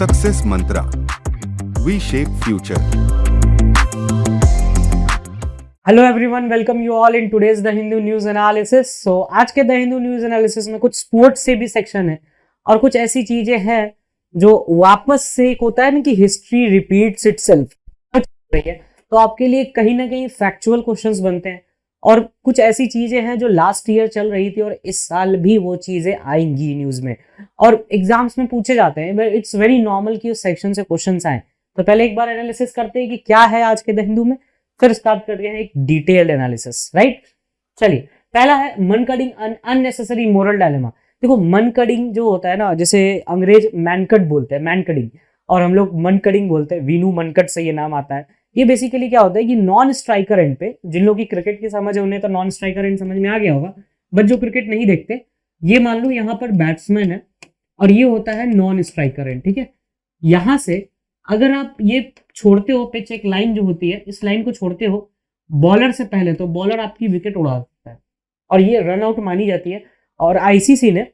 Success mantra, we shape future. Hello everyone, welcome you all in today's the Hindu news analysis. So आज के the Hindu news analysis में कुछ sports से भी section है और कुछ ऐसी चीजें हैं जो वापस से एक होता है ना कि हिस्ट्री रिपीट्स इटसेल्फ, तो आपके लिए कहीं ना कहीं फैक्चुअल क्वेश्चंस बनते हैं और कुछ ऐसी चीजें हैं जो लास्ट ईयर चल रही थी और इस साल भी वो चीजें आएंगी न्यूज में और एग्जाम्स में पूछे जाते हैं। इट्स वेरी नॉर्मल कि उस सेक्शन से क्वेश्चंस आए। तो पहले एक बार एनालिसिस करते हैं कि क्या है आज के द हिंदू में, फिर स्टार्ट करते हैं एक डिटेल्ड एनालिसिस। राइट, चलिए पहला है मन कटिंग अननेसेसरी मोरल डायलेमा। देखो मन कटिंग जो होता है ना, जैसे अंग्रेज मैनकट बोलते हैं, मैन कटिंग, और हम लोग मन कटिंग बोलते हैं, वीनू मनकट से ये नाम आता है। ये बेसिकली क्या होता है कि नॉन स्ट्राइकर एंड पे, जिन लोगों की क्रिकेट की समझ है उन्हें तो नॉन स्ट्राइकर एंड समझ में आ गया होगा, बट जो क्रिकेट नहीं देखते, ये मान लो यहाँ पर बैट्समैन है और ये होता है नॉन स्ट्राइकर एंड। ठीक है, यहां से अगर आप ये छोड़ते हो पिच, एक लाइन जो होती है, इस लाइन को छोड़ते हो बॉलर से पहले, तो बॉलर आपकी विकेट उड़ा सकता है और ये रन आउट मानी जाती है और आईसीसी ने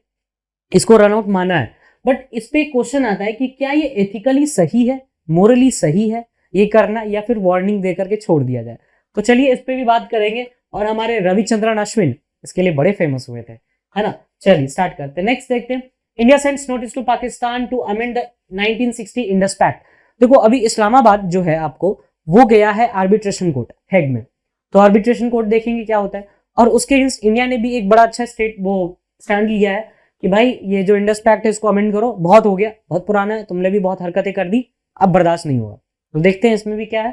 इसको रन आउट माना है। बट इस पे क्वेश्चन आता है कि क्या ये एथिकली सही है, मोरली सही है ये करना, या फिर वार्निंग देकर के छोड़ दिया जाए। तो चलिए इस पे भी बात करेंगे और हमारे रविचंद्रन अश्विन इसके लिए बड़े फेमस हुए थे, है ना। चलिए स्टार्ट करते हैं, नेक्स्ट देखते हैं। India sends notice to Pakistan to amend the 1960 Indus pact. देखो अभी इस्लामाबाद जो है आपको, वो गया है आर्बिट्रेशन कोर्ट हेग में, तो आर्बिट्रेशन कोर्ट देखेंगे क्या होता है। और उसके अगेंस्ट इंडिया ने भी एक बड़ा अच्छा स्टैंड लिया है कि भाई ये जो इंडस पैक्ट है इसको अमेंड करो, बहुत हो गया, बहुत पुराना है, तुमने भी बहुत हरकतें कर दी, अब बर्दाश्त नहीं होगा। तो देखते हैं इसमें भी क्या है।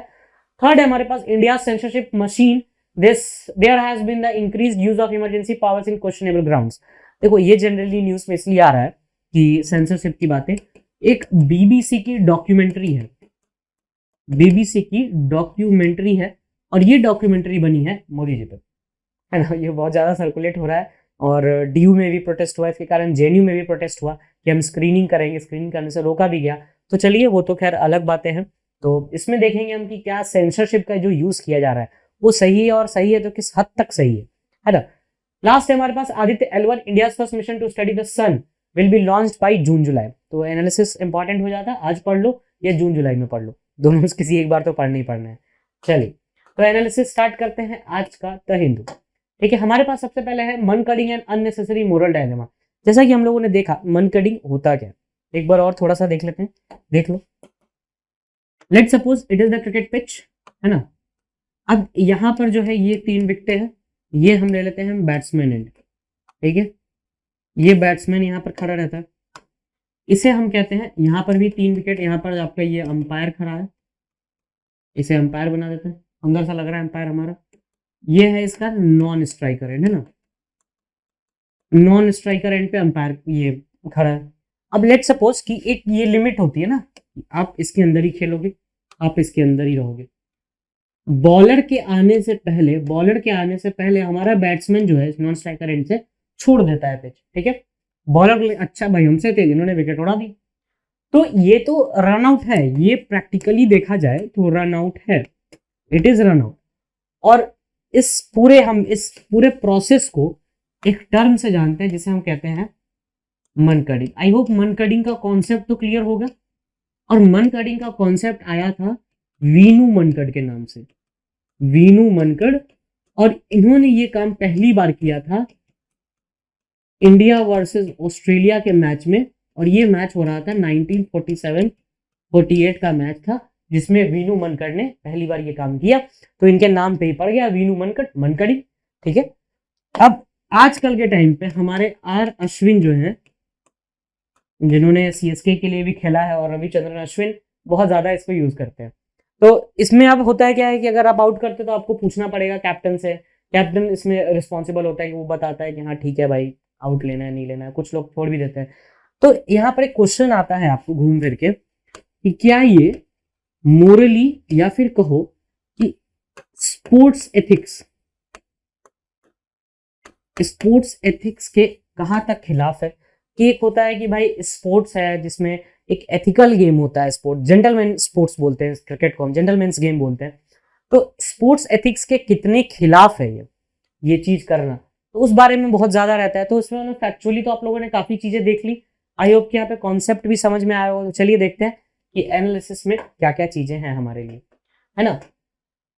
थर्ड है हमारे पास India censorship machine, there has been the increased use of emergency powers in questionable grounds. देखो ये जनरली न्यूज में इसलिए आ रहा है कि सेंसरशिप की बातें, एक बीबीसी की डॉक्यूमेंट्री है, बीबीसी की डॉक्यूमेंट्री है और ये डॉक्यूमेंट्री बनी है मोदी जी पे, है ना। ये बहुत ज्यादा सर्कुलेट हो रहा है और डीयू में भी प्रोटेस्ट हुआ, इसके कारण जेएनयू में भी प्रोटेस्ट हुआ कि हम स्क्रीनिंग करेंगे, स्क्रीनिंग करने से रोका भी गया। तो चलिए वो तो खैर अलग बातें हैं। तो इसमें देखेंगे हम कि क्या सेंसरशिप का जो यूज किया जा रहा है वो सही है, और सही है तो किस हद तक सही है ना। लास्ट है हमारे पास Aditya L1, India first mission to study the sun will be launched by June July. तो एनालिसिस इंपॉर्टेंट हो जाता है, आज पढ़ लो या जून जुलाई में पढ़ लो, दोनों में किसी एक बार तो पढ़ना ही पढ़ना है। चलिए तो एनालिसिस स्टार्ट करते हैं आज का द हिंदू। ठीक है, हमारे पास सबसे पहले है मन cutting and unnecessary moral dilemma. जैसा कि हम लोगों ने देखा मन कटिंग होता क्या, एक बार और थोड़ा सा देख लेते हैं, देख लो। Let suppose it is the cricket pitch, है ना। अब यहां पर जो है ये 3 विकेटें हैं, ये हम ले लेते हैं बैट्समैन एंड। ठीक है, ये बैट्समैन यहाँ पर खड़ा रहता है, इसे हम कहते हैं, यहाँ पर भी 3 विकेट, यहाँ पर आपका ये अंपायर खड़ा है, इसे अंपायर बना देते हैं, सुंदर सा लग रहा है अंपायर हमारा। ये है इसका नॉन स्ट्राइकर एंड, है ना, नॉन स्ट्राइकर एंड पे अंपायर ये खड़ा है। अब लेट सपोज कि एक ये लिमिट होती है ना, आप इसके अंदर ही खेलोगे, आप इसके अंदर ही रहोगे। बॉलर के आने से पहले हमारा बैट्समैन जो है नॉन स्ट्राइकर एंड से छोड़ देता है पिच। ठीक है, बॉलर अच्छा भाई हमसे तेज, इन्होंने विकेट उड़ा दी, तो ये तो रन आउट है, ये प्रैक्टिकली देखा जाए तो रन आउट है, इट इज रन आउट। और इस पूरे प्रोसेस को एक टर्म से जानते हैं जिसे हम कहते हैं मन कटिंग। आई होप मन कटिंग का कॉन्सेप्ट तो क्लियर होगा। और मन कटिंग का कॉन्सेप्ट आया था वीनू मनकड के नाम से, वीनू मनकड, और इन्होंने ये काम पहली बार किया था इंडिया वर्सेस ऑस्ट्रेलिया के मैच में, और ये मैच हो रहा था 1947-48 का मैच था, जिसमें वीनू मनकड ने पहली बार ये काम किया, तो इनके नाम पे ही पड़ गया वीनू मनकड, मनकड़ी। ठीक है, अब आजकल के टाइम पे हमारे आर अश्विन जो है, जिन्होंने सीएसके के लिए भी खेला है, और रविचंद्रन अश्विन बहुत ज्यादा इसको यूज करते हैं। तो इसमें अब होता है क्या है कि अगर आप आउट करते तो आपको पूछना पड़ेगा कैप्टन से, कैप्टन इसमें रिस्पॉन्सिबल होता है कि वो बताता है कि हाँ ठीक है भाई आउट लेना है नहीं लेना है, कुछ लोग छोड़ भी देते हैं। तो यहाँ पर एक क्वेश्चन आता है आपको घूम फिर के कि क्या ये मोरली या फिर कहो कि स्पोर्ट्स एथिक्स के कहां तक खिलाफ है। कि एक होता है कि भाई स्पोर्ट्स है जिसमें एक एथिकल गेम होता है, स्पोर्ट जेंटलमैन स्पोर्ट्स बोलते हैं, क्रिकेट को हम जेंटलमैन्स गेम बोलते हैं, तो स्पोर्ट्स एथिक्स के कितने खिलाफ है ये चीज करना, तो उस बारे में बहुत ज्यादा रहता है। तो इसमें फैक्चुअली तो आप लोगों ने काफी चीजें देख ली, आई होप कि यहाँ पे कॉन्सेप्ट भी समझ में आया हो। तो चलिए देखते हैं कि एनालिसिस में क्या क्या चीजें हैं हमारे लिए, है ना।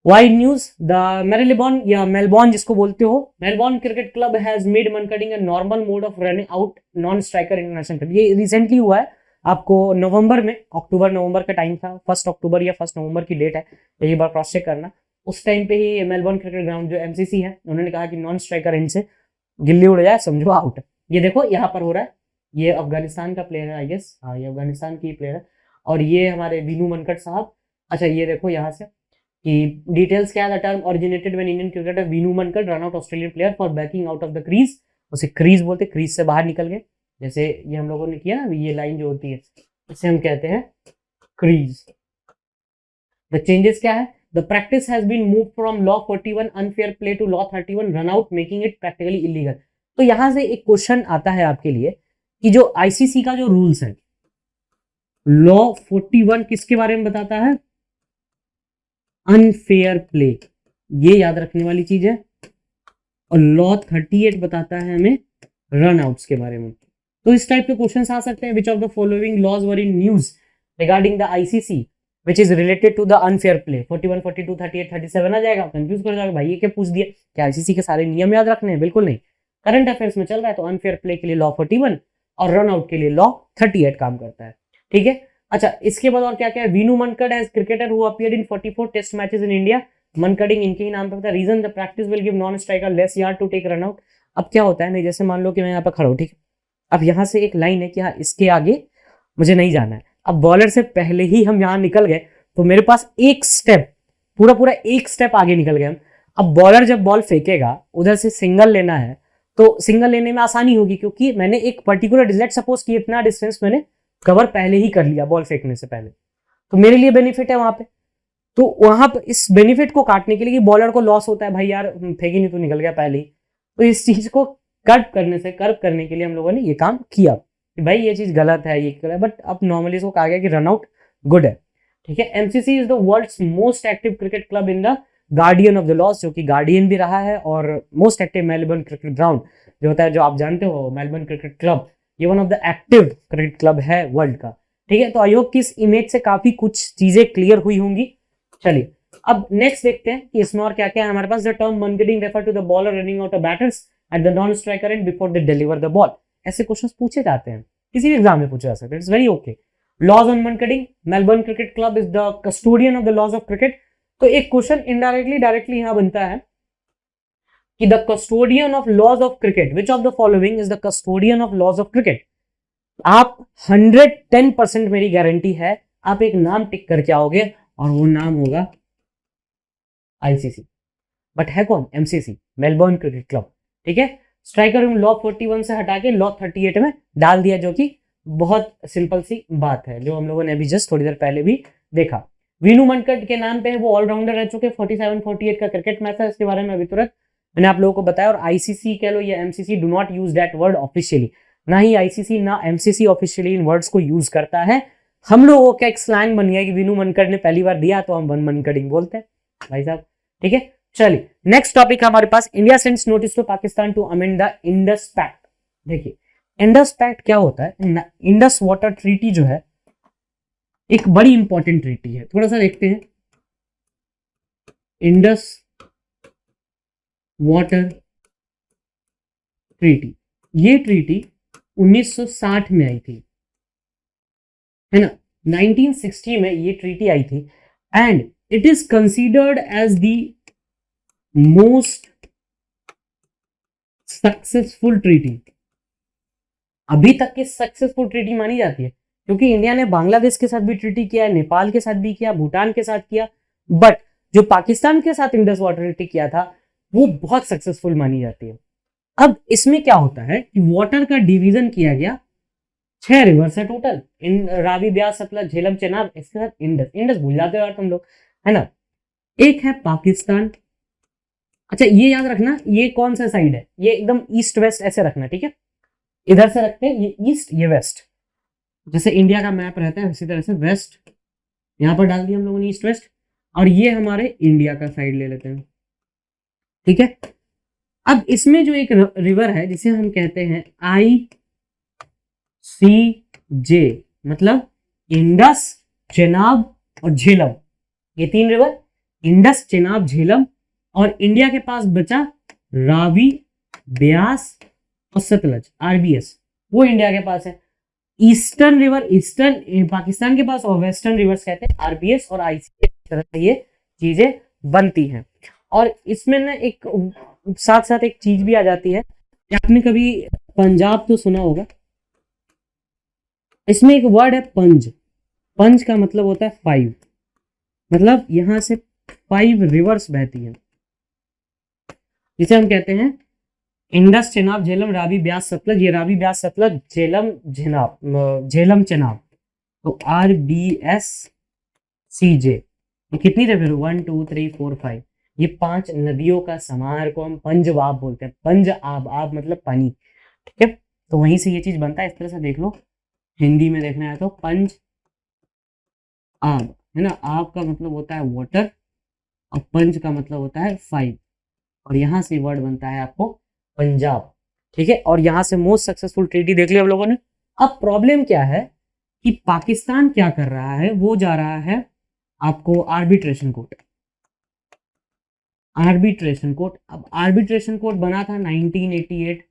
वाइड न्यूज, द मेरीलेबॉर्न या मेलबॉर्न जिसको बोलते हो, Melbourne cricket club has made mankading a normal mode of running out non striker international cricket. ये रिसेंटली हुआ है, आपको नवंबर में, अक्टूबर नवंबर का टाइम था, 1 अक्टूबर या 1 नवंबर की डेट है, एक बार क्रॉस चेक करना। उस टाइम पे ही मेलबॉर्न क्रिकेट ग्राउंड जो एमसीसी है, उन्होंने कहा कि नॉन स्ट्राइकर इनसे गिल्ली उड़ जाए समझो आउट। ये देखो यहाँ पर हो रहा है, ये अफगानिस्तान का प्लेयर है आई गेस, हाँ ये अफगानिस्तान की प्लेयर है, और ये हमारे वीनू मनकट साहब। अच्छा ये देखो यहाँ से कि डिटेल्स क्या है, the term originated when Indian cricketer Vinoo Mankad run out Australian player for backing out of the crease. उसे क्रीज बोलते, क्रीज से बाहर निकल गए, जैसे ये हम लोगों ने किया ना, ये लाइन जो होती है इसे हम कहते हैं क्रीज। द चेंजेस क्या है, the practice has been move from law 41 unfair play to law 31 run out making it practically illegal. तो यहां से एक क्वेश्चन आता है आपके लिए कि जो आईसीसी का जो रूल्स है, लॉ 41 किसके बारे में बताता है, अनफेयर प्ले, ये याद रखने वाली चीज है, और लॉ 38 बताता है हमें रन आउट्स के बारे में। तो इस टाइप के क्वेश्चंस आ सकते हैं, which of the following laws were in news regarding the ICC which is related to the unfair play. 41, 42, 38, 37 आ जाएगा, कंफ्यूज कर जाएगा, भाई ये क्या पूछ दिया, क्या आईसीसी के सारे नियम याद रखने हैं, बिल्कुल नहीं। करंट अफेयर्स में चल रहा है तो अनफेयर प्ले के लिए लॉ 41 और रन आउट के लिए लॉ 38 काम करता है, ठीक है। अच्छा इसके बाद और क्या क्या है, Vinoo Mankad as cricketer who appeared in 44 test matches in India, mankading इनके ही नाम पे था। Reason the practice will give non striker less yard to take run out. अब क्या होता है नहीं, जैसे मान लो कि मैं यहाँ पे खड़ा हूँ, ठीक है, अब यहाँ से एक लाइन है कि हाँ इसके आगे मुझे नहीं जाना है, अब बॉलर से पहले ही हम यहाँ निकल गए तो मेरे पास एक स्टेप, पूरा पूरा एक स्टेप आगे निकल गए हम। अब बॉलर जब बॉल फेंकेगा, उधर से सिंगल लेना है तो सिंगल लेने में आसानी होगी, क्योंकि मैंने एक पर्टिकुलर, लेट्स सपोज कि इतना डिस्टेंस मैंने कवर पहले ही कर लिया बॉल फेंकने से पहले, तो मेरे लिए बेनिफिट है वहां पे। तो वहां पर इस बेनिफिट को काटने के लिए बॉलर को लॉस होता है, भाई यार फेंकी नहीं तो निकल गया पहले ही, तो इस चीज को कर्व करने के लिए हम लोगों ने ये काम किया कि भाई ये चीज गलत है, ये गलत है, बट अब नॉर्मली इसको कहा गया कि रन आउट गुड है, ठीक है। MCC is the world's most active cricket club in the guardian of the laws, जो कि गार्डियन भी रहा है, और most active Melbourne cricket ground जो होता है, जो आप जानते हो मेलबर्न क्रिकेट क्लब, ये one of the active cricket club है वर्ल्ड का, ठीक है। तो आई होप कि इस इमेज से काफी कुछ चीजें क्लियर हुई होंगी। चलिए अब नेक्स्ट देखते हैं कि इसमें और क्या क्या है हमारे पास। The term mankading refer to the bowler running out of batters at the non striker end before they deliver the ball. ऐसे क्वेश्चंस पूछे जाते हैं, किसी भी एग्जाम में पूछे जा सकते हैं, it's very okay. Laws on mankading, Melbourne cricket club is the custodian of the laws of cricket. तो एक क्वेश्चन इनडायरेक्टली डायरेक्टली यहां बनता है कि the custodian of laws of cricket, which of the following is the custodian of laws of cricket. आप 110% मेरी guarantee है, आप एक नाम टिक करके आओगे और वो नाम होगा आईसीसी, बट है कौन, एमसीसी, मेलबर्न क्रिकेट क्लब, ठीक है। स्ट्राइकर रूम लॉ 41 से हटा के लॉ 38 में डाल दिया, जो कि बहुत सिंपल सी बात है, जो हम लोगों ने अभी जस्ट थोड़ी देर पहले भी देखा। वीनू मनकट के नाम पे है, वो ऑलराउंडर रह चुके, 47-48 का क्रिकेट मैच है, इसके बारे में अभी तुरंत मैंने आप लोगों को बताया। और आईसीसी कह लो या MCC, do not use that word officially, ना ही आईसीसी ना एमसीसी ऑफिशियली इन वर्ड्स को यूज करता है। हम लोगों का एक स्लैंग बन गया कि वीनू मनकट ने पहली बार दिया तो हम वन मनकडिंग बोलते हैं भाई साहब, ठीक है। चलिए नेक्स्ट टॉपिक हमारे पास, India sends notice to Pakistan to amend the Indus pact. देखिए इंडस पैक्ट क्या होता है, इंडस वाटर ट्रीटी जो है एक बड़ी इंपॉर्टेंट ट्रीटी है, थोड़ा सा देखते हैं। इंडस वाटर ट्रीटी, ये ट्रीटी 1960 में आई थी, है ना, 1960 में ये ट्रीटी आई थी, and it is considered as the most successful treaty, अभी तक की सक्सेसफुल ट्रीटी मानी जाती है, क्योंकि इंडिया ने बांग्लादेश के साथ भी ट्रीटी किया है, नेपाल के साथ भी किया, भूटान के साथ किया, बट जो पाकिस्तान के साथ इंडस वाटर ट्रीटी किया था वो बहुत सक्सेसफुल मानी जाती है। अब इसमें क्या होता है कि वाटर का डिवीजन किया गया, 6 रिवर्स है टोटल, इन रावी, ब्यास, सतलज, झेलम, चेनाब, इसके साथ इंडस, इंडस भूल जाते हो यार तुम लोग, है ना। एक है पाकिस्तान, अच्छा ये याद रखना ये कौन सा साइड है, ये एकदम ईस्ट वेस्ट ऐसे रखना, ठीक है, इधर से रखते हैं, ये ईस्ट ये वेस्ट, जैसे इंडिया का मैप रहता है उसी तरह से वेस्ट यहां पर डाल दिया हम लोगों ने, ईस्ट वेस्ट, और ये हमारे इंडिया का साइड ले लेते हैं, ठीक है। अब इसमें जो एक रिवर है जिसे हम कहते हैं आई जे, मतलब इंडस, चेनाब और झेलम, ये 3 रिवर, इंडस, चेनाब, झेलम, और इंडिया के पास बचा रावी, ब्यास और सतलज, आरबीएस, वो इंडिया के पास है। ईस्टर्न रिवर, ईस्टर्न पाकिस्तान के पास, और वेस्टर्न रिवर्स कहते हैं आरबीएस और आईसी, इस तरह से ये चीजें बनती हैं। और इसमें ना एक साथ साथ एक चीज भी आ जाती है, आपने कभी पंजाब तो सुना होगा, इसमें एक वर्ड है पंज, पंज का मतलब होता है 5, मतलब यहां से 5 रिवर्स बहती हैं, जिसे हम कहते हैं इंडस, चेनाब, झेलम, रावी, ब्यास, सतलज। ये रावी, ब्यास, सतलज, झेलम, झेलम, चेनाब, तो आरबीएस सीजे, ये कितनी रिवर, 1 2 3 4 5, ये 5 नदियों का समाहार को हम पंजवाब बोलते हैं। पंज आब, आब मतलब पानी, ठीक है, तो वहीं से ये चीज बनता है। इस तरह से देख लो, हिंदी में देखना है तो पंज आब, है ना, आब का मतलब होता है वाटर और पंज का मतलब होता है 5, और यहां से वर्ड बनता है आपको पंजाब, ठीक है। और यहां से मोस्ट सक्सेसफुल ट्रीटी देख लिया हम लोगों ने। अब प्रॉब्लम क्या है कि पाकिस्तान क्या कर रहा है, वो जा रहा है आपको आर्बिट्रेशन कोर्ट, आर्बिट्रेशन कोर्ट। अब आर्बिट्रेशन कोर्ट बना था 1988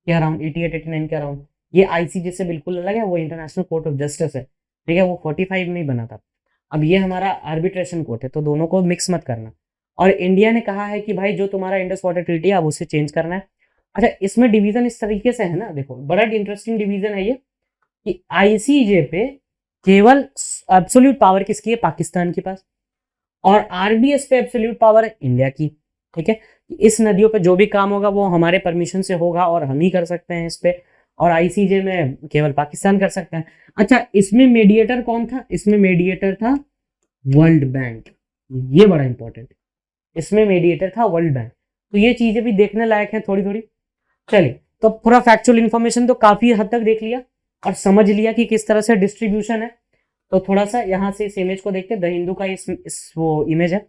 के अराउंड, 88-89 के अराउंड। ये आईसीजे से बिल्कुल अलग है, वो इंटरनेशनल कोर्ट ऑफ जस्टिस है, ठीक है, वो 45 में ही बना था। अब ये हमारा आर्बिट्रेशन कोर्ट है, तो दोनों को मिक्स मत करना। और इंडिया ने कहा है कि भाई जो तुम्हारा इंडस वाटर ट्रीटी है अब उसे चेंज करना है। अच्छा, इसमें डिवीजन इस तरीके से है ना, देखो बड़ा इंटरेस्टिंग डिवीजन है ये, कि आईसीजे पे केवल एब्सोल्यूट पावर किसकी है, पाकिस्तान के पास, और आरबीएस पे एब्सोल्यूट पावर है इंडिया की, ठीक है। इस नदियों पे जो भी काम होगा वो हमारे परमिशन से होगा और हम ही कर सकते हैं इस पे, और आईसीजे में केवल पाकिस्तान कर सकता है। अच्छा, इसमें मीडिएटर कौन था, इसमें मीडिएटर था वर्ल्ड बैंक, ये बड़ा इंपॉर्टेंट, इसमें मीडिएटर था वर्ल्ड बैंक। तो ये चीजें भी देखने लायक है थोड़ी थोड़ी। चलिए, तो पूरा फैक्चुअल इंफॉर्मेशन तो काफी हद तक देख लिया और समझ लिया कि किस तरह से डिस्ट्रीब्यूशन है। तो थोड़ा सा यहाँ से इस इमेज को देखते हैं, द हिंदू का इस वो इमेज है।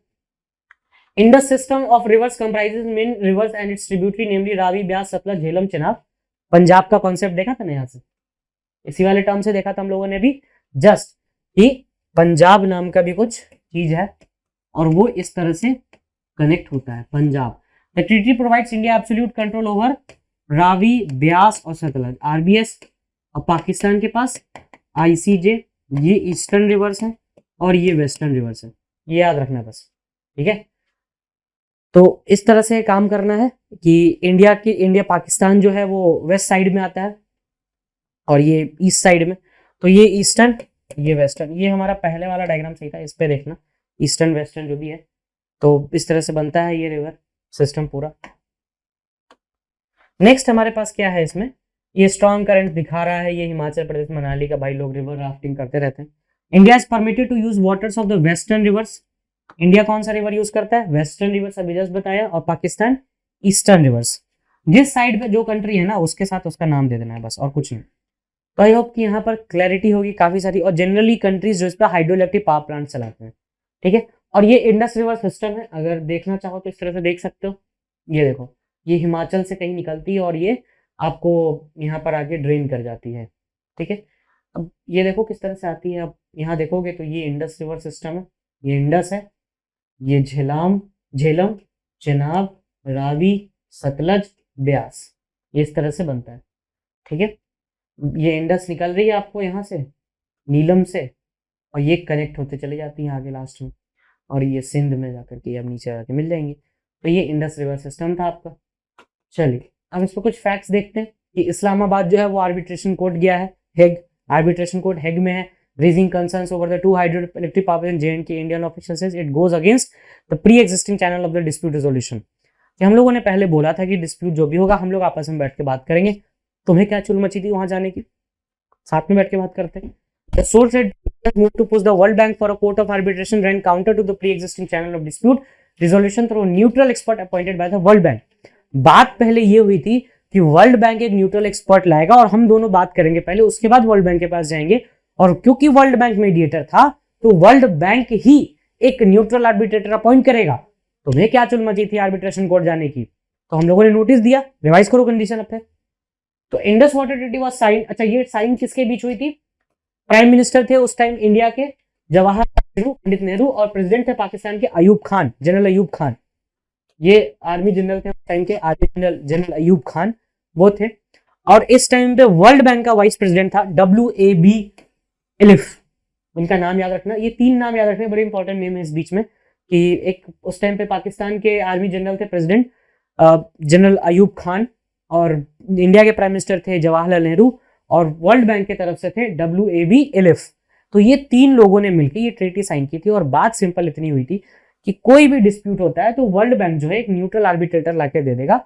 Indus system of rivers comprises main rivers and its tributary namely Ravi, Beas, Sutlej, Jhelum, Chenab. Punjab का कॉन्सेप्ट देखा था ना, यहाँ से इसी वाले टर्म से देखा था हम लोगों ने भी जस्ट, कि पंजाब नाम का भी कुछ चीज है और वो इस तरह से कनेक्ट होता है, Punjab. The treaty provides India absolute control over Ravi, Beas और सतलज, आरबीएस, और पाकिस्तान के पास आईसीजे। ये ईस्टर्न रिवर्स है और ये वेस्टर्न रिवर्स है, ये याद रखना बस, ठीक है। तो इस तरह से काम करना है कि इंडिया पाकिस्तान जो है वो वेस्ट साइड में आता है और ये ईस्ट साइड में, तो ये ईस्टर्न, ये वेस्टर्न। ये हमारा पहले वाला डायग्राम सही था, इस पे देखना ईस्टर्न वेस्टर्न जो भी है, तो इस तरह से बनता है ये रिवर सिस्टम पूरा। नेक्स्ट हमारे पास क्या है, इसमें ये स्ट्रॉन्ग करंट दिखा रहा है, ये हिमाचल प्रदेश मनाली का, भाई लोग रिवर राफ्टिंग करते रहते हैं। India is permitted to use waters of the western rivers. India कौन सा रिवर यूज करता है, वेस्टर्न रिवर्स, अभी जस्ट बताया, और पाकिस्तान ईस्टर्न रिवर्स। जिस साइड पे जो कंट्री है ना उसके साथ उसका नाम दे देना है बस, और कुछ नहीं। तो आई होप कि यहाँ पर क्लैरिटी होगी काफी सारी। और जनरली कंट्रीज जो इस पर हाइड्रो इलेक्ट्रिक पावर प्लांट चलाते हैं, ठीक है। और ये इंडस रिवर सिस्टम है, अगर देखना चाहो तो इस तरह से देख सकते हो। ये देखो, ये हिमाचल से कहीं निकलती है और ये आपको यहाँ पर आके ड्रेन कर जाती है, ठीक है। अब ये देखो किस तरह से आती है, अब यहाँ देखोगे तो ये इंडस रिवर सिस्टम है, ये इंडस है, ये झेलम, चेनाब, रावी, सतलज, ब्यास, ये इस तरह से बनता है, ठीक है। ये इंडस निकल रही है आपको यहाँ से नीलम से, और ये कनेक्ट होते चले जाती हैं आगे लास्ट में, और ये सिंध में जाकर के अब नीचे जाके मिल जाएंगे। तो ये इंडस रिवर सिस्टम था आपका। चलिए, अब इस पर कुछ फैक्ट्स देखते हैं कि इस्लामाबाद जो है वो आर्बिट्रेशन कोर्ट गया है, हेग, आर्बिट्रेशन कोर्ट हेग में है। Raising concerns over the 2 hydro electric power in जे&के, Indian official says it goes against the pre existing channel of the dispute resolution. कि हम लोगों ने पहले बोला था कि डिस्प्यूट जो भी होगा हम लोग आपस में बैठ के बात करेंगे, तुम्हें क्या चुल मची थी वहां जाने की, साथ में बैठ के बात करते हैं। The source had moved to push the World Bank for a court of arbitration ran counter to the pre-existing channel of dispute resolution through a neutral expert appointed by the World Bank. बात पहले ये हुई थी कि world bank एक neutral expert लाएगा और हम दोनों बात करेंगे पहले, उसके बाद वर्ल्ड बैंक के पास जाएंगे। और क्योंकि वर्ल्ड बैंक मीडिएटर था तो वर्ल्ड बैंक ही एक न्यूट्रल आर्बिट्रेटर अपॉइंट करेगा। तुम्हें क्या चुल मची थी आर्बिट्रेशन कोर्ट जाने की, तो हम लोगों ने नोटिस दिया, रिवाइज करो कंडीशन अब। तो Indus water treaty was sign, अच्छा ये साइन किसके बीच हुई थी? प्राइम मिनिस्टर थे उस टाइम इंडिया के जवाहरलाल नेहरू, पंडित नेहरू, और प्रेसिडेंट थे पाकिस्तान के अयूब खान, जनरल अयूब खान। ये आर्मी जनरल थे उस टाइम के, आर्मी जनरल अयूब खान वो थे। और इस टाइम पे वर्ल्ड बैंक का वाइस प्रेसिडेंट था WAB एलिफ। इनका नाम याद रखना, ये 3 नाम याद रखना, बड़े इंपॉर्टेंट नेम है इस बीच में। कि एक उस टाइम पे पाकिस्तान के आर्मी जनरल थे प्रेसिडेंट जनरल अयूब खान, और इंडिया के प्राइम मिनिस्टर थे जवाहरलाल नेहरू, और वर्ल्ड बैंक की तरफ से थे WAB एलिफ। तो ये 3 लोगों ने मिलकर ये ट्रीटी साइन की थी। और बात सिंपल इतनी हुई थी कि कोई भी डिस्प्यूट होता है तो वर्ल्ड बैंक जो है एक न्यूट्रल आर्बिट्रेटर लाके दे देगा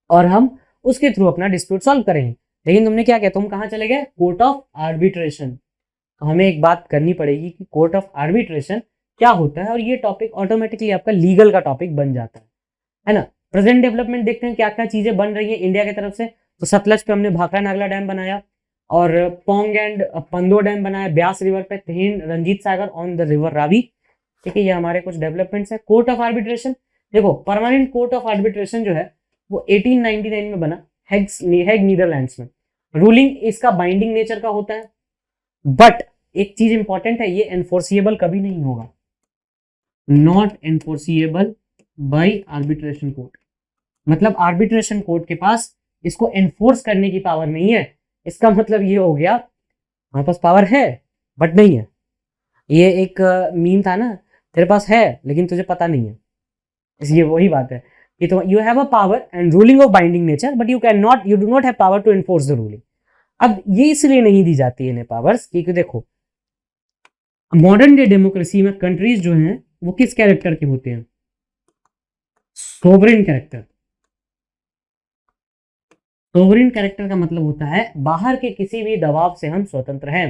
और हम उसके थ्रू अपना डिस्प्यूट सॉल्व करेंगे। लेकिन तुमने क्या किया, तुम कहां चले गए? Court of arbitration. तो हमें एक बात करनी पड़ेगी कि कोर्ट ऑफ आर्बिट्रेशन क्या होता है, और ये टॉपिक ऑटोमेटिकली आपका लीगल का टॉपिक बन जाता है ना। प्रेजेंट डेवलपमेंट देखते हैं क्या क्या चीजें बन रही है इंडिया की तरफ से। तो सतलज पे हमने भाखड़ा नागला डैम बनाया, और पोंग एंड पंदो डैम बनाया, ब्यास रिवर पे तहीन Ranjit Sagar on the river Ravi. ठीक है, ये हमारे कुछ डेवलपमेंट्स है। कोर्ट ऑफ आर्बिट्रेशन, देखो परमानेंट कोर्ट ऑफ आर्बिट्रेशन जो है वो 1899 में बना हेग नीदरलैंड्स में। रूलिंग इसका बाइंडिंग नेचर का होता है, बट एक चीज इंपॉर्टेंट है, ये एनफोर्सिएबल कभी नहीं होगा, not enforceable by arbitration court. मतलब आर्बिट्रेशन कोर्ट के पास इसको एनफोर्स करने की पावर नहीं है। इसका मतलब ये हो गया हमारे पास पावर है बट नहीं है। ये एक मीम था ना, तेरे पास है लेकिन तुझे पता नहीं है। इसलिए वही बात है कि तो you have a power and ruling of binding nature but you do not have power to enforce the ruling. अब ये इसलिए नहीं दी जाती है इन्हें पावर्स क्योंकि देखो मॉडर्न डे डेमोक्रेसी में कंट्रीज जो हैं वो किस कैरेक्टर के होते हैं? Sovereign character. सोवरेन कैरेक्टर का मतलब होता है बाहर के किसी भी दबाव से हम स्वतंत्र हैं,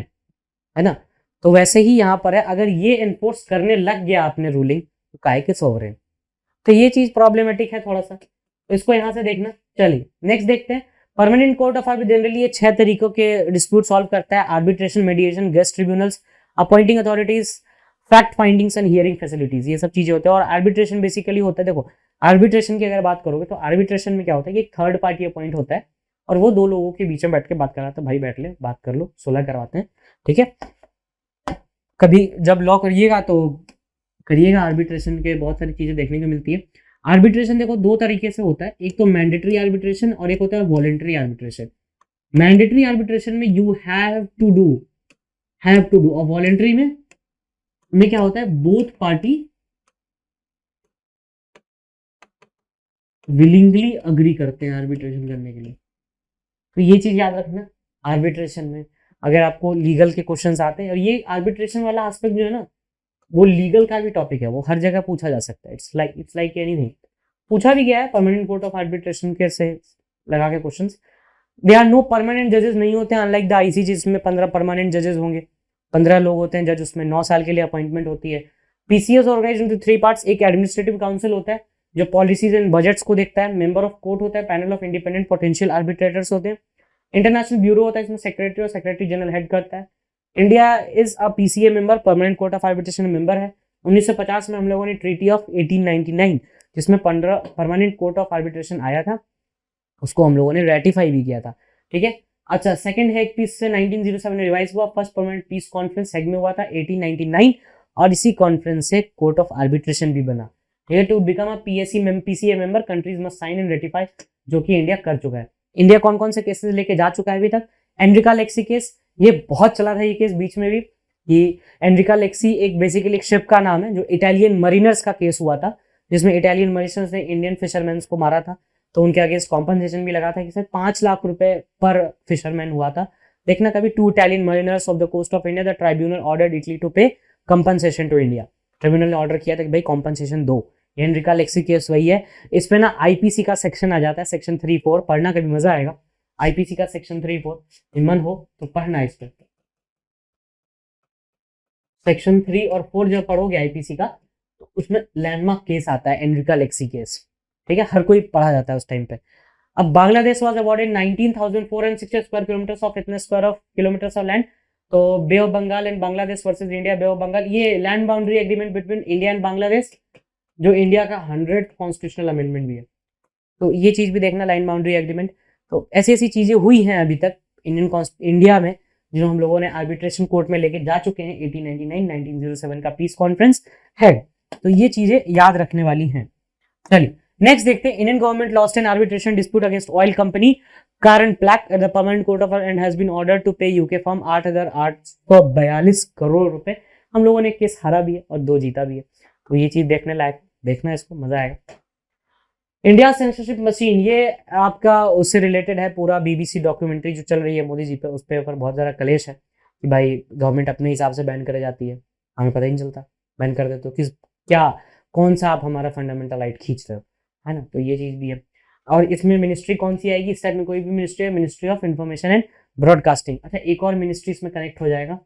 है ना। तो वैसे ही यहां पर है, अगर ये एनफोर्स करने लग गया आपने रूलिंग तो काहे के सोवरेन। तो ये चीज प्रॉब्लमेटिक है थोड़ा सा, तो इसको यहां से देखना। चलिए नेक्स्ट देखते हैं। Permanent court of arbitration generally ये 6 तरीकों के डिस्प्यूट सॉल्व करता है: arbitration, मेडिएशन, guest tribunals, appointing authorities, fact findings and hearing facilities, ये सब चीजें होते हैं। और आर्बिट्रेशन बेसिकली होता है, देखो आर्बिट्रेशन की अगर बात करोगे तो आर्बिट्रेशन में क्या होता है कि एक थर्ड पार्टी अपॉइंट होता है और वो 2 लोगों के बीच में बैठ के बात कराता है, भाई बैठ ले बात कर लो, सुलह करवाते हैं। ठीक है, कभी जब लॉ करिएगा तो करिएगा, आर्बिट्रेशन के बहुत सारी चीजें देखने को मिलती है। आर्बिट्रेशन देखो 2 तरीके से होता है, एक तो मैंडेटरी आर्बिट्रेशन और एक होता है वॉलेंटरी आर्बिट्रेशन। मैंडेटरी आर्बिट्रेशन में यू हैव टू डू, और वॉलेंटरी में क्या होता है, बोथ पार्टी विलिंगली अग्री करते हैं आर्बिट्रेशन करने के लिए। तो ये चीज याद रखना आर्बिट्रेशन में अगर आपको लीगल के क्वेश्चंस आते हैं। और ये आर्बिट्रेशन वाला एस्पेक्ट जो है ना वो लीगल का भी टॉपिक है, वो हर जगह पूछा जा सकता है। इट्स लाइक एनीथिंग, पूछा भी गया है परमानेंट कोर्ट ऑफ आर्बिट्रेशन के से लगा के questions. They are no permanent जजेस नहीं होते हैं, अनलाइक द ICJ जिसमें 15 परमानेंट जजेस होंगे, 15 लोग होते हैं जज, उसमें 9 साल के लिए अपॉइंटमेंट होती है। PCS ऑर्गेनाइज इनटू 3 पार्ट्स, एक एडमिनिस्ट्रेटिव काउंसिल होता है जो पॉलिसीज एंड बजट्स को देखता है, मेंबर ऑफ कोर्ट होता है, panel of independent potential arbitrators होते हैं, इंटरनेशनल ब्यूरो होता है, इसमें सेक्रेटरी और सेक्रेटरी जनरल हेड करता है। India is a PCA member, permanent court of arbitration member है। 1950 में हम लोगों ने ट्रीटी ऑफ 1899 जिसमें 15 परमानेंट कोर्ट ऑफ आर्बिट्रेशन आया था उसको हम लोगों ने रेटिफाई भी किया था। ठीक है, अच्छा सेकंड हेग पीस से 1907 में रिवाइज हुआ। First permanent piece conference Hague में हुआ था 1899 और इसी कॉन्फ्रेंस से कोर्ट ऑफ आर्बिट्रेशन भी बना। ठीक है, to become a PCA member countries must sign and ratify, जो कि इंडिया कर चुका है। इंडिया कौन कौन से केसेस लेके जा चुका है अभी तक? एनरिका लेक्सी केस, ये बहुत चला था ये केस बीच में भी। ये एनरिका लेक्सी एक बेसिकली एक शिप का नाम है जो इटालियन मरीनर्स का केस हुआ था, जिसमें इटालियन मरीनर्स ने इंडियन फिशरमैन को मारा था। तो उनके अगेंस्ट कॉम्पनसेशन भी लगा था कि सर 5 लाख रुपए पर फिशरमैन हुआ था। देखना कभी, 2 Italian mariners off the coast of India, the tribunal ordered Italy to pay compensation to India. Tribunal ने ऑर्डर किया था कि भाई कॉम्पनसेशन दो। एनरिका लेक्सी केस वही है। इस पे ना IPC का सेक्शन आ जाता है, सेक्शन 3-4, पढ़ना कभी मजा आएगा। IPC का सेक्शन 3-4 मन हो तो पढ़ना इस पे। सेक्शन 3 और 4 जब पढ़ोगे IPC का तो उसमें लैंडमार्क केस आता है एनरिका लेक्सी केस। ठीक है, हर कोई पढ़ा जाता है उस टाइम पे। अब Bangladesh was awarded 19,460 square kilometers of इतने square of kilometers of land. तो Bay of Bengal and Bangladesh versus India, Bay of Bengal, ये land boundary agreement between India and Bangladesh, जो इंडिया का 100th कॉन्स्टिट्यूशनल अमेंडमेंट भी है। तो ये चीज भी देखना, लैंड बाउंड्री एग्रीमेंट। तो ऐसी ऐसी चीजें हुई हैं अभी तक इंडिया में, जो हम लोगों ने आर्बिट्रेशन कोर्ट में लेके जा चुके हैं। 1899 1907 का पीस कॉन्फ्रेंस है, तो ये चीजें याद रखने वाली हैं। चलिए नेक्स्ट देखते हैं। Indian government lost an arbitration dispute against oil company Cairn black at the permanent court of and has been ordered to pay UK firm 8,842 crore रुपए। हम लोगों ने केस हारा भी है और 2 जीता भी है, तो ये चीज देखने लायक, देखना इसको, मजा आएगा। इंडिया सेंसरशिप मशीन, ये आपका उससे रिलेटेड है, पूरा बीबीसी डॉक्यूमेंट्री जो चल रही है मोदी जी पे, उस पे ऊपर बहुत ज्यादा कलेश है कि भाई गवर्नमेंट अपने हिसाब से बैन करे जाती है, हमें पता ही नहीं चलता बैन कर दे तो किस क्या कौन सा आप हमारा फंडामेंटल राइट खींच रहे हो, है ना। तो ये चीज भी है। और इसमें मिनिस्ट्री कौन सी आएगी, इस टाइप में कोई भी मिनिस्ट्री है, ministry of information and broadcasting. अच्छा, एक और मिनिस्ट्री इसमें कनेक्ट हो जाएगा,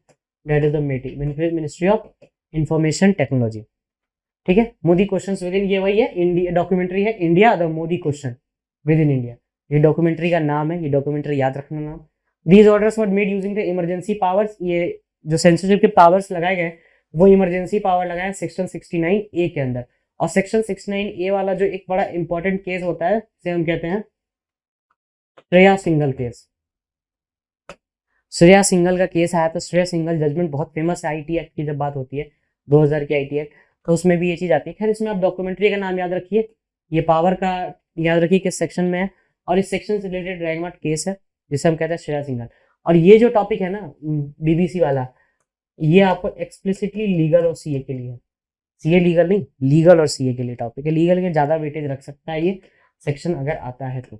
that is the ministry of information technology. ठीक है, मोदी क्वेश्चन विद इन, ये वही है, इंडिया डॉक्यूमेंट्री है, India the Modi question with in India, ये डॉक्यूमेंट्री का नाम है, ये डॉक्यूमेंट्री याद रखना नाम। These orders were made using the emergency powers, ये जो सेंसरशिप के पावर्स लगाए गए वो इमरजेंसी पावर लगाए सेक्शन 69A के अंदर। और सेक्शन 69A वाला जो एक बड़ा इंपॉर्टेंट केस होता है, जिसे हम कहते हैं श्रेया सिंघल केस। श्रेया सिंघल का केस आया था, श्रेया सिंघल जजमेंट बहुत फेमस है आईटी एक्ट की जब बात होती है, 2000 की आईटी एक्ट, तो उसमें भी ये चीज आती है। खैर इसमें आप डॉक्यूमेंट्री का नाम याद रखिए, ये पावर का याद रखिए किस सेक्शन में है, और इस सेक्शन से रिलेटेड रैगमार्ट केस है जिसे हम कहते हैं श्रेया सिंघल। और ये जो टॉपिक है ना बीबीसी वाला, ये आपको एक्सप्लिसिटली लीगल और सीए के लिए, सीए लीगल नहीं, लीगल और सीए के लिए टॉपिक है। लीगल के ज्यादा वेटेज रख सकता है ये सेक्शन अगर आता है तो।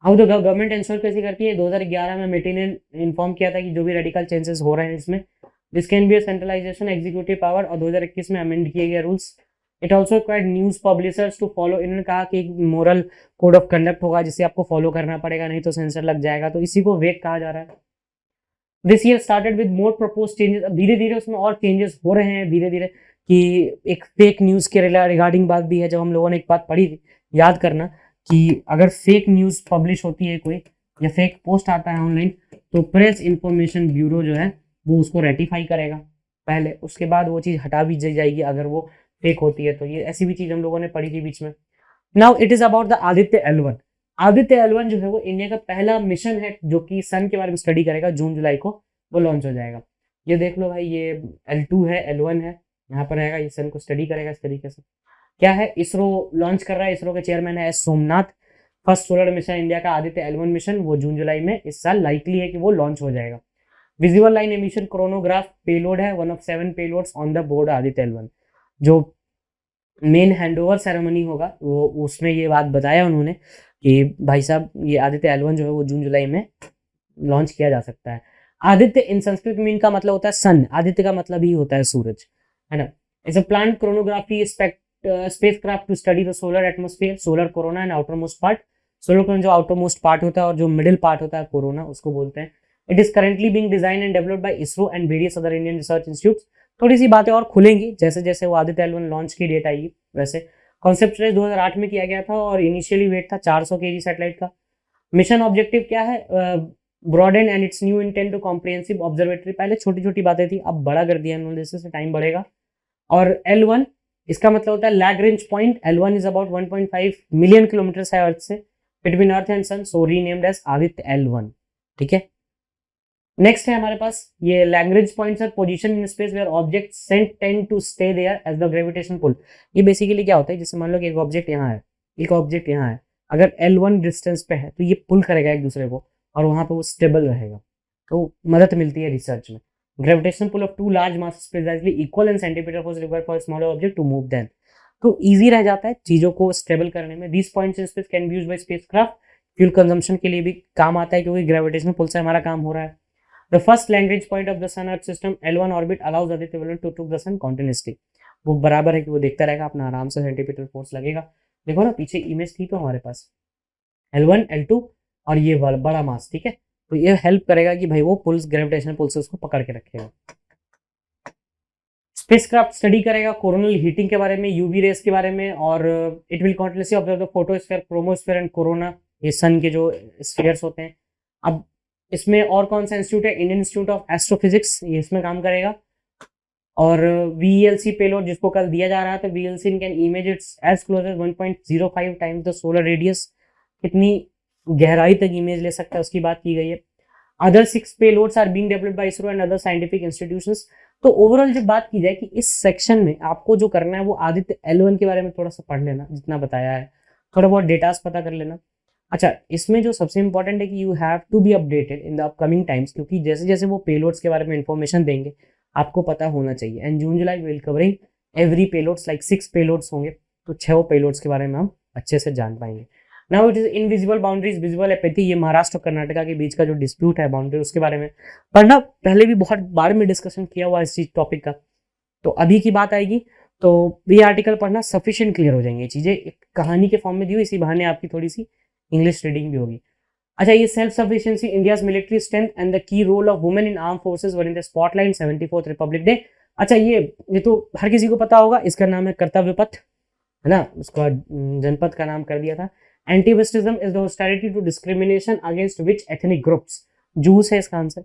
हाउ द गवर्नमेंट इंश्योर कैसे करती है, 2011 में मिटी ने इन्फॉर्म किया था कि जो भी रेडिकल चेंजेस हो रहे हैं इसमें, this can be centralization executive power, और 2021 में अमेंड किए गए rules. It also required news publishers to follow, इन्होंने कहा कि एक मोरल कोड ऑफ कंडक्ट होगा जिसे आपको फॉलो करना पड़ेगा, नहीं तो सेंसर लग जाएगा, तो इसी को वेग कहा जा रहा है। This year started with more propose changes, अब धीरे धीरे उसमें और चेंजेस हो रहे हैं धीरे धीरे, कि एक फेक न्यूज के रिगार्डिंग बात भी है। जब हम लोगों ने एक बात पढ़ी थी, याद करना, कि अगर फेक न्यूज पब्लिश होती है कोई या फेक पोस्ट आता है ऑनलाइन, तो प्रेस इंफॉर्मेशन ब्यूरो जो है वो उसको रेटिफाई करेगा पहले, उसके बाद वो चीज हटा भी जाएगी अगर वो फेक होती है तो। ये ऐसी भी चीज हम लोगों ने पढ़ी थी बीच में। Now it is about the Aditya L1। Aditya L1 जो है वो इंडिया का पहला मिशन है जो कि सन के बारे में स्टडी करेगा, जून जुलाई को वो लॉन्च हो जाएगा। ये देख लो भाई, ये L2 है, L1 है, यहाँ पर रहेगा, ये सन को स्टडी करेगा इस तरीके से। क्या है, इसरो लॉन्च कर रहा है, इसरो के चेयरमैन है S Somnath. First solar mission India का आदित्य L1 मिशन, वो जून जुलाई में इस साल लाइकली है कि वो लॉन्च हो जाएगा। Visual line emission chronograph payload है, 1 of 7 payloads on the board Aditya L1। जो मेन हैंडओवर सेरेमनी होगा वो उसमें ये बात बताया उन्होंने कि भाई साहब ये आदित्य L1 जो है वो जून जुलाई में लॉन्च किया जा सकता है। आदित्य इन संस्कृत में इनका मतलब होता है सन, आदित्य का मतलब ही होता है सूरज, है ना। It's a plant chronography spacecraft to study the solar atmosphere, solar corona and outermost part. Solar corona जो आउटर मोस्ट पार्ट होता है और जो मिडिल पार्ट होता है कोरोना, उसको बोलते हैं। It is currently being design and developed by ISRO and various other Indian research institutes. थोड़ी सी बातें और खुलेंगी जैसे जैसे वो आदित्य L1 लॉन्च की डेट आएगी। वैसे कॉन्सेप्चुलाइज 2008 में किया गया था और इनिशियली वेट था 400 kg सैटेलाइट का। मिशन ऑब्जेक्टिव क्या है, broaden and its new intent to comprehensive observatory. पहले छोटी छोटी बातें थी, अब बड़ा कर दिया इन्होंने, जैसे टाइम बढ़ेगा। और L1 इसका मतलब होता है Lagrange point. L1 is about 1.5 million kilometer है अर्थ से, between earth and sun, so renamed as Aditya L1। ठीक है, नेक्स्ट है हमारे पास ये Lagrange points are position in space where object sent tend to stay there as the gravitation pull. ये basically क्या होता है, जैसे मान लो कि एक ऑब्जेक्ट यहाँ है, एक ऑब्जेक्ट यहाँ है, अगर L1 डिस्टेंस पे है तो ये पुल करेगा एक दूसरे को और वहां पे वो स्टेबल रहेगा, तो मदद मिलती है रिसर्च में। Gravitation pull of two large masses precisely equal in centimeter force required for smaller object to move them, तो इजी रह जाता है चीजों को स्टेबल करने में। These points in space can be used by spacecraft, fuel consumption के लिए भी काम आता है क्योंकि ग्रेविटेशनल पुल से हमारा काम हो रहा है। The first Lagrange point of the Sun Earth system L1 orbit allows Aditya L1 to took the Sun continuously। वो बराबर है कि वो देखता रहेगा अपना, आराम से सेंटीमीटर फोर्स लगेगा। देखो ना पीछे इमेज थी तो हमारे पास L1 L2 और ये बड़ा मास, ठीक है, तो ये हेल्प करेगा कि भाई वो पुल्स, ग्रेविटेशनल पुल्स उसको पकड़ के रखेगा। स्पेसक्राफ्ट स्टडी करेगा कोरोनल हीटिंग के बारे में, यूवी रेस के बारे में, और it will continuously observe the photosphere, chromosphere and corona, ये सन के जो स्फीयर्स होते हैं। अब इसमें और कौन सा इंस्टीट्यूट है, इंडियन इंस्टीट्यूट ऑफ एस्ट्रोफिजिक्स, ये इसमें काम करेगा। और VELC पेलोड जिसको कल दिया जा रहा था, VELC can image its as close as 1.05 times the solar radius. कितनी गहराई तक इमेज ले सकता है, उसकी बात की गई है। Other 6 payloads are being developed by ISRO and other scientific institutions. तो ओवरऑल जब बात की जाए कि इस सेक्शन में आपको जो करना है वो आदित्य L1 के बारे में थोड़ा सा पढ़ लेना, जितना बताया है, थोड़ा बहुत डेटास पता कर लेना। अच्छा, इसमें जो सबसे इंपॉर्टेंट है कि you have to be updated in the upcoming times, क्योंकि जैसे जैसे वो पेलोड्स के बारे में इंफॉर्मेशन देंगे आपको पता होना चाहिए। And June July will covering every payloads, like 6 payloads होंगे, तो 6 पेलोड्स के बारे में हम अच्छे से जान पाएंगे। Now it is invisible boundaries visible apathy, ये महाराष्ट्र और कर्नाटका के बीच का जो डिस्प्यूट है बाउंड्री, उसके बारे में पढ़ना। पहले भी बहुत बार में डिस्कशन किया हुआ इस चीज टॉपिक का, तो अभी की बात आएगी तो ये आर्टिकल पढ़ना सफिशिएंट क्लियर हो जाएंगे। ये चीजें एक कहानी के फॉर्म में दी हुई, इसी बहाने आपकी थोड़ी सी इंग्लिश रीडिंग भी होगी। अच्छा, ये self sufficiency, India's military strength and the key role of women in arm forces were in the spotlight 74th republic day. अच्छा, ये तो हर किसी को पता होगा, इसका नाम है कर्तव्य पथ, है ना, उसका जनपद का नाम कर दिया था। Anti westism is the hostility to discrimination against which ethnic groups, Jews है इसका आंसर।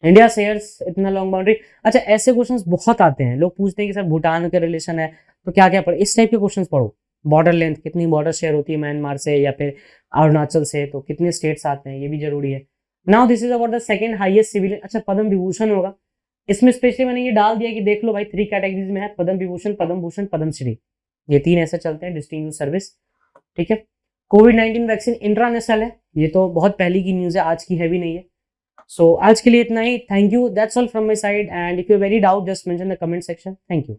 इंडिया शेयर्स इतना लॉन्ग बाउंड्री। अच्छा, ऐसे क्वेश्चंस बहुत आते हैं, लोग पूछते हैं कि सर भूटान के रिलेशन है तो क्या क्या पढ़े, इस टाइप के क्वेश्चंस पढ़ो। बॉर्डर लेंथ, कितनी बॉर्डर शेयर होती है म्यांमार से या फिर अरुणाचल से, तो कितने स्टेट्स आते हैं, ये भी जरूरी है। Now this is about the second highest civilian. अच्छा, पद्म विभूषण होगा, इसमें स्पेशली मैंने ये डाल दिया कि देख लो भाई 3 कैटेगरीज में है, पद्म विभूषण, पद्म भूषण, पद्मश्री, ये 3 ऐसे चलते हैं, डिस्टिंग्विश्ड सर्विस। ठीक है। कोविड-19 वैक्सीन इंट्रानेशनल है, ये तो बहुत पहले की न्यूज है, आज की है भी नहीं है। सो आज के लिए इतना ही, thank you, that's all from my side, and if you very doubt just mention the comment section. Thank you.